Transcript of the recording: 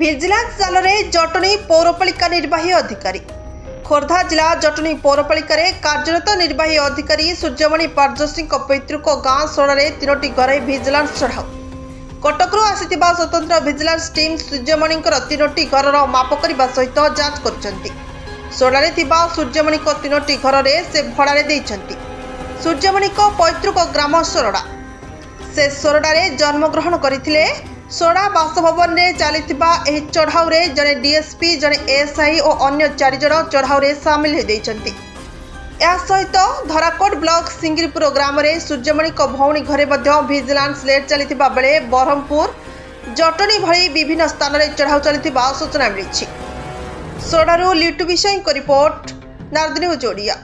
Vigilance ଜାଲରେ ଜଟଣୀ ପୌରପାଳିକା ନିର୍ବାହୀ ଅଧିକାରୀ। ଖୋର୍ଦ୍ଧା ଜିଲ୍ଲା ଜଟଣୀ ପୌରପାଳିକାରେ କାର୍ଯ୍ୟରତ ନିର୍ବାହୀ ଅଧିକାରୀ ସୂର୍ଯ୍ୟମଣି ପାରଦର୍ଶୀଙ୍କ ପୈତୃକ ଗାଁ ସୋଡ଼ାରେ 3ଟି ଘରେ ଭିଜିଲାନ୍ସ ଚଢ଼ାଉ। କଟକରୁ ଆସିଥିବା ସ୍ୱତନ୍ତ୍ର ଭିଜିଲାନ୍ସ ଟିମ୍ ସୂର୍ଯ୍ୟମଣିଙ୍କର 3ଟି ଘରର ମାପ କରିବା ସହିତ ଯାଞ୍ଚ କରୁଛନ୍ତି। ସୋଡ଼ାରେ ଥିବା ସୂର୍ଯ୍ୟମଣିଙ୍କ 3ଟି ଘରରେ ସେ ଭଡ଼ାରେ ଦେଇଛନ୍ତି। ସୂର୍ଯ୍ୟମଣିଙ୍କ ପୈତୃକ ଗ୍ରାମ ସୋରଡ଼ା। ସେ ସୋରଡ଼ାରେ ଜନ୍ମଗ୍ରହଣ କରିଥିଲେ। सोड़ा बासभवन में चलता चढ़ाऊ जड़े डीएसपी जड़े एएसआई और अन्य 4 जन चढ़ाऊ सामिल होती। सहित धराकोट ब्लॉक सिंगिरपुर ग्राम में सूर्यमणि भौणी घरे विजिलेंस रेड चलता बेले ब्रह्मपुर जटनी भली विभिन्न स्थान में चढ़ाऊ चलता सूचना मिली। सोडारू लिटू विषय रिपोर्ट नारद न्यूज ओडिया।